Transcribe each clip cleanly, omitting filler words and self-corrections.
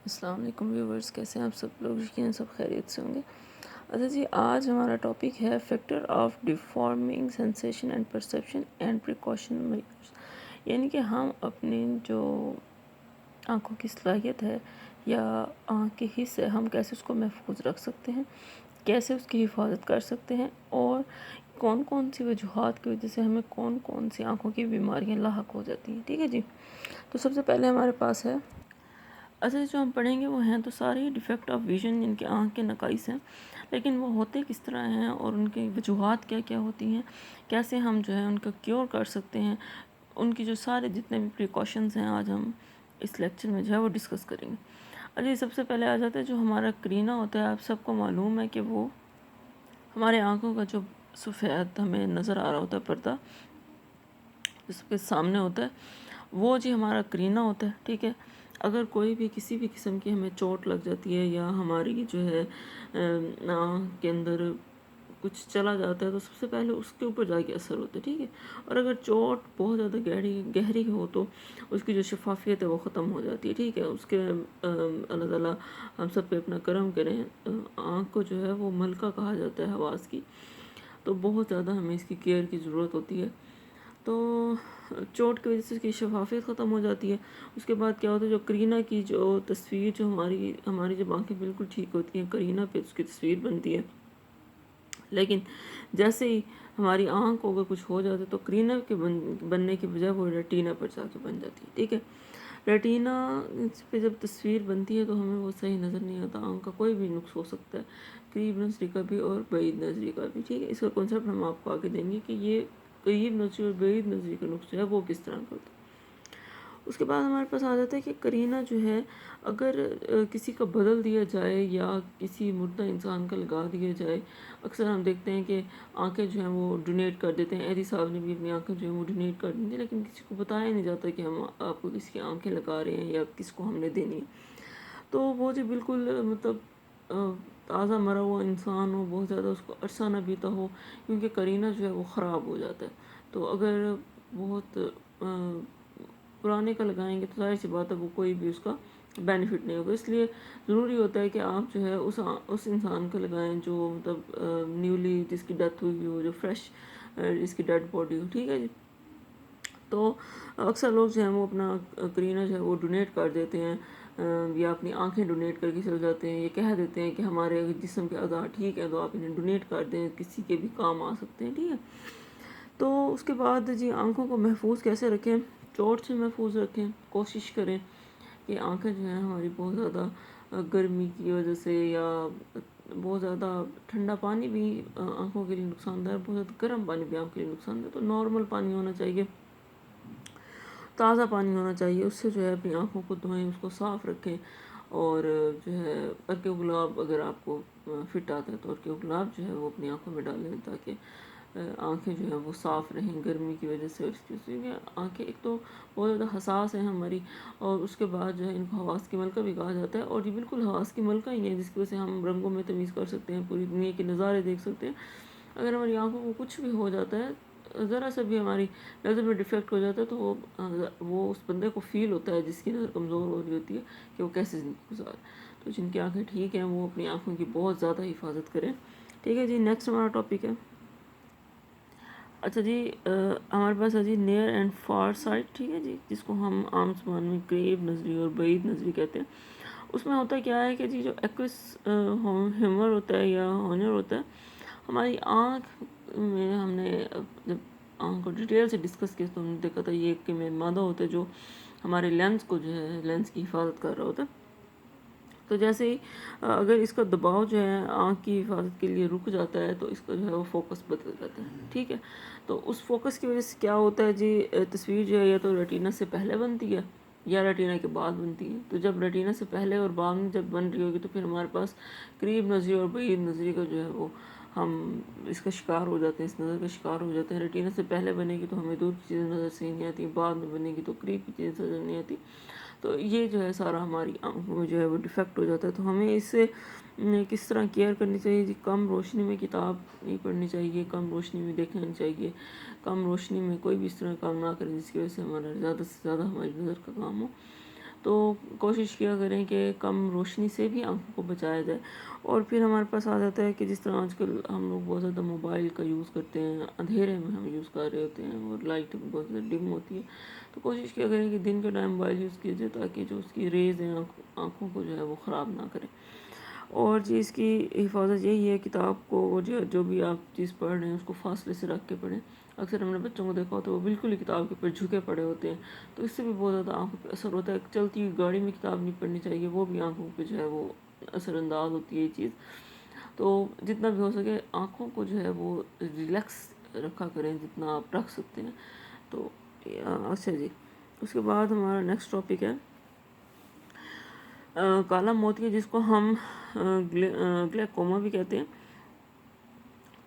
السلام علیکم ویورز، کیسے ہیں آپ سب لوگ؟ یقیناً سب خیریت سے ہوں گے۔ اچھا جی، آج ہمارا ٹاپک ہے factor of deforming sensation and perception and precaution measures, یعنی کہ ہم اپنی جو آنکھوں کی صلاحیت ہے یا آنکھ کے حصے، ہم کیسے اس کو محفوظ رکھ سکتے ہیں، کیسے اس کی حفاظت کر سکتے ہیں، اور کون کون سی وجوہات کی وجہ سے ہمیں کون کون سی آنکھوں کی بیماریاں لاحق ہو جاتی ہیں۔ ٹھیک ہے جی، تو سب سے پہلے ہمارے پاس ہے، اچھا جو ہم پڑھیں گے وہ ہیں تو سارے ڈیفیکٹ آف ویژن، جن کے آنکھ کے نقائص ہیں، لیکن وہ ہوتے کس طرح ہیں اور ان کی وجوہات کیا کیا ہوتی ہیں، کیسے ہم جو ہے ان کا کیور کر سکتے ہیں، ان کی جو سارے جتنے بھی پریکاشنز ہیں آج ہم اس لیکچر میں جو ہے وہ ڈسکس کریں گے۔ اچھا سب سے پہلے آ جاتا ہے جو ہمارا کرینہ ہوتا ہے۔ آپ سب کو معلوم ہے کہ وہ ہمارے آنکھوں کا جو سفید ہمیں نظر آ رہا ہوتا ہے پردہ اس کے سامنے ہوتا ہے، وہ جی ہمارا کرینہ ہوتا ہے۔ ٹھیک ہے، اگر کوئی بھی کسی بھی قسم کی ہمیں چوٹ لگ جاتی ہے یا ہماری جو ہے آنکھ کے اندر کچھ چلا جاتا ہے تو سب سے پہلے اس کے اوپر جا کے اثر ہوتا ہے۔ ٹھیک ہے، اور اگر چوٹ بہت زیادہ گہری ہو تو اس کی جو شفافیت ہے وہ ختم ہو جاتی ہے۔ ٹھیک ہے، اس کے اللہ تعالیٰ ہم سب پہ اپنا کرم کریں۔ آنکھ کو جو ہے وہ ملکہ کہا جاتا ہے حواس کی، تو بہت زیادہ ہمیں اس کی کیئر کی ضرورت ہوتی ہے۔ تو چوٹ کی وجہ سے اس کی شفافیت ختم ہو جاتی ہے۔ اس کے بعد کیا ہوتا ہے، جو کرینہ کی جو تصویر، جو ہماری جب آنکھیں بالکل ٹھیک ہوتی ہیں، کرینہ پہ اس کی تصویر بنتی ہے، لیکن جیسے ہی ہماری آنکھ کو اگر کچھ ہو جاتا ہے تو کرینہ کے بننے کی بجائے وہ ریٹینہ پر جا کے بن جاتی ہے۔ ٹھیک ہے، ریٹینہ پہ جب تصویر بنتی ہے تو ہمیں وہ صحیح نظر نہیں آتا، آنکھ کا کوئی بھی نقص ہو سکتا ہے، قریب نظری کا بھی اور بعید نظری کا بھی۔ ٹھیک ہے، اس کا کنسیپٹ ہم آپ کو آگے دیں گے کہ یہ قریب نظری اور بعید نظری کا نقص جو ہے وہ کس طرح کا ہوتا ہے۔ اس کے بعد ہمارے پاس آ جاتا ہے کہ کرینہ جو ہے اگر کسی کا بدل دیا جائے یا کسی مردہ انسان کا لگا دیا جائے، اکثر ہم دیکھتے ہیں کہ آنکھیں جو ہیں وہ ڈونیٹ کر دیتے ہیں۔ ایدی صاحب نے بھی اپنی آنکھیں جو ہیں وہ ڈونیٹ کر دی، لیکن کسی کو بتایا نہیں جاتا کہ ہم آپ کو کسی کی آنکھیں لگا رہے ہیں یا کس کو ہم نے دینی ہے۔ تو وہ جو بالکل مطلب تازہ مرا ہوا انسان ہو، بہت زیادہ اس کو عرصہ نہ بیتا ہو، کیونکہ کرینہ جو ہے وہ خراب ہو جاتا ہے۔ تو اگر بہت پرانے کا لگائیں گے تو ظاہر سی بات ہے وہ کوئی بھی اس کا بینیفٹ نہیں ہوگا۔ اس لیے ضروری ہوتا ہے کہ آپ جو ہے اس انسان کا لگائیں جو مطلب نیولی جس کی ڈیتھ ہوئی ہو، جو فریش جس کی ڈیڈ باڈی ہو۔ ٹھیک ہے جی، تو اکثر لوگ جو ہیں وہ اپنا کرینہ جو ہے وہ ڈونیٹ کر دیتے ہیں، یا اپنی آنکھیں ڈونیٹ کر کے چل جاتے ہیں، یہ کہہ دیتے ہیں کہ ہمارے جسم کے اعضاء ٹھیک ہے تو آپ انہیں ڈونیٹ کر دیں، کسی کے بھی کام آ سکتے ہیں۔ ٹھیک ہے، تو اس کے بعد جی آنکھوں کو محفوظ کیسے رکھیں، چوٹ سے محفوظ رکھیں۔ کوشش کریں کہ آنکھیں جو ہیں ہماری بہت زیادہ گرمی کی وجہ سے یا بہت زیادہ ٹھنڈا پانی بھی آنکھوں کے لیے نقصان دہ ہے، بہت زیادہ گرم پانی بھی آنکھ کے لیے نقصان دہ ہے، تو نارمل پانی ہونا چاہیے، تازہ پانی ہونا چاہیے، اس سے جو ہے اپنی آنکھوں کو دھوئیں، اس کو صاف رکھیں۔ اور جو ہے ارک گلاب اگر آپ کو فٹ آتا ہے تو ارک گلاب جو ہے وہ اپنی آنکھوں میں ڈالیں تاکہ آنکھیں جو ہیں وہ صاف رہیں گرمی کی وجہ سے۔ اور اس کی وجہ سے آنکھیں ایک تو بہت زیادہ حساس ہیں ہماری، اور اس کے بعد جو ہے ان کو حواس کی ملکہ بھی کہا جاتا ہے، اور یہ بالکل حواس کی ملکہ ہی ہے جس کی وجہ سے ہم رنگوں میں تمیز کر سکتے ہیں، پوری دنیا کے نظارے دیکھ سکتے ہیں۔ اگر ہماری آنکھوں کو کچھ بھی ہو جاتا ہے، ذرا سا بھی ہماری نظر میں ڈیفیکٹ ہو جاتا ہے، تو وہ اس بندے کو فیل ہوتا ہے جس کی نظر کمزور ہو رہی ہوتی ہے کہ وہ کیسے زندگی گزار۔ تو جن کی آنکھیں ٹھیک ہیں وہ اپنی آنکھوں کی بہت زیادہ حفاظت کریں۔ ٹھیک ہے جی، نیکسٹ ہمارا ٹاپک ہے، اچھا جی ہمارے پاس ہے جی نیئر اینڈ فار سائٹ۔ ٹھیک ہے جی، جس کو ہم عام زبان میں قریب نظری اور بعید نظری کہتے ہیں۔ اس میں ہوتا کیا ہے کہ جی جو ایکوس ہیمر ہوتا ہے یا ہونر ہوتا ہے، ہماری آنکھ میں ہم نے جب آنکھ کو ڈیٹیل سے ڈسکس کیا تو ہم نے دیکھا تھا یہ ایک کیمیائی مادہ ہوتا ہے جو ہمارے لینس کو جو ہے لینس کی حفاظت کر رہا ہوتا ہے۔ تو جیسے ہی اگر اس کا دباؤ جو ہے آنکھ کی حفاظت کے لیے رک جاتا ہے تو اس کا جو ہے وہ فوکس بدل جاتا ہے۔ ٹھیک ہے، تو اس فوکس کی وجہ سے کیا ہوتا ہے جی، تصویر جو ہے یا تو ریٹینہ سے پہلے بنتی ہے یا ریٹینہ کے بعد بنتی ہے۔ تو جب ریٹینہ سے پہلے اور بعد میں جب بن رہی ہوگی تو پھر ہمارے پاس قریب نظری اور بعید نظری کا جو ہے وہ ہم اس کا شکار ہو جاتے ہیں، اس نظر کا شکار ہو جاتے ہیں۔ ریٹینہ سے پہلے بنے گی تو ہمیں دور کی چیزیں نظر سے نہیں آتی، بعد میں بنے گی تو قریب کی چیزیں نظر نہیں آتی۔ تو یہ جو ہے سارا ہماری آنکھوں میں جو ہے وہ ڈیفیکٹ ہو جاتا ہے۔ تو ہمیں اس سے کس طرح کیئر کرنی چاہیے جی، کم روشنی میں کتاب نہیں پڑھنی چاہیے، کم روشنی میں دیکھنا نہیں چاہیے، کم روشنی میں کوئی بھی اس طرح کام نہ کریں جس کی وجہ سے ہمارا زیادہ سے زیادہ ہماری نظر کا کام ہو۔ تو کوشش کیا کریں کہ کم روشنی سے بھی آنکھوں کو بچایا جائے. اور پھر ہمارے پاس آ جاتا ہے کہ جس طرح آج کل ہم لوگ بہت زیادہ موبائل کا یوز کرتے ہیں, اندھیرے میں ہم یوز کر رہے ہوتے ہیں اور لائٹ بہت زیادہ ڈم ہوتی ہے, تو کوشش کیا کریں کہ دن کے ٹائم موبائل یوز کیجیے تاکہ جو اس کی ریز ہیں آنکھوں کو جو ہے وہ خراب نہ کریں. اور جی اس کی حفاظت یہی ہے کتاب کو جو بھی آپ چیز پڑھ رہے ہیں اس کو فاصلے سے رکھ کے پڑھیں. اکثر ہم نے بچوں کو دیکھا ہوتا ہے وہ بالکل ہی کتاب کے اوپر جھکے پڑے ہوتے ہیں, تو اس سے بھی بہت زیادہ آنکھوں پہ اثر ہوتا ہے. چلتی ہوئی گاڑی میں کتاب نہیں پڑھنی چاہیے, وہ بھی آنکھوں پہ جو ہے وہ اثر انداز ہوتی ہے یہ چیز. تو جتنا بھی ہو سکے آنکھوں کو جو ہے وہ ریلیکس رکھا کریں جتنا آپ رکھ سکتے ہیں. تو اچھا جی, اس کے بعد ہمارا نیکسٹ ٹاپک ہے کالا موتیا, جس کو ہم گلیکوما بھی کہتے ہیں.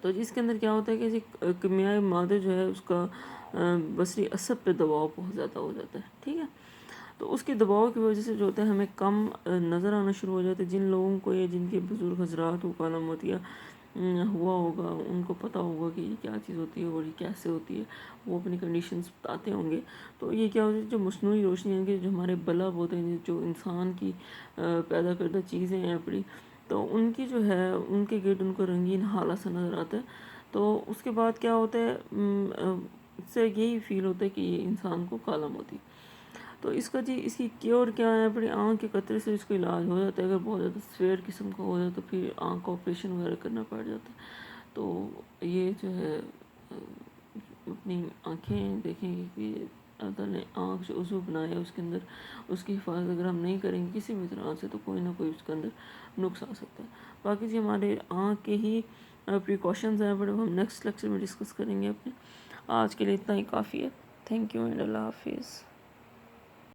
تو جس کے اندر کیا ہوتا ہے کہ کیمیائی مادے جو ہے اس کا بصری عصب پہ دباؤ بہت زیادہ ہو جاتا ہے. ٹھیک ہے, تو اس کے دباؤ کی وجہ سے جو ہوتا ہے ہمیں کم نظر آنا شروع ہو جاتا ہے. جن لوگوں کو یا جن کے بزرگ حضرات کو کالا موتیا ہوا ہوگا ان کو پتہ ہوگا کہ یہ کیا چیز ہوتی ہے اور یہ کیسے ہوتی ہے, وہ اپنی کنڈیشنز بتاتے ہوں گے. تو یہ کیا ہوتا ہے, جو مصنوعی روشنی ہے کہ جو ہمارے بلب ہوتے ہیں, جو انسان کی پیدا کردہ چیزیں ہیں اپنی, تو ان کی جو ہے ان کے گرد ان کو رنگین حالہ سا نظر آتا ہے. تو اس کے بعد کیا ہوتا ہے, اس سے یہی فیل ہوتا ہے کہ یہ انسان کو کالا موتی. تو اس کا جی اس کی کیور کیا ہے, اپنی آنکھ کے قطرے سے اس کا علاج ہو جاتا ہے. اگر بہت زیادہ سویئر قسم کا ہو جائے تو پھر آنکھ کا آپریشن وغیرہ کرنا پڑ جاتا ہے. تو یہ جو ہے اپنی آنکھیں دیکھیں گے کہ اللہ تعالیٰ نے آنکھ جو عضو بنایا ہے اس کے اندر اس کی حفاظت اگر ہم نہیں کریں گے کسی بھی طرح سے تو کوئی نہ کوئی اس کے اندر نقص آ سکتا ہے. باقی جی ہمارے آنکھ کے ہی پریکاشنز ہیں بڑے, ہم نیکسٹ لیکچر میں ڈسکس کریں گے اپنے. آج کے لیے اتنا ہی کافی ہے. تھینک یو اینڈ اللہ حافظ.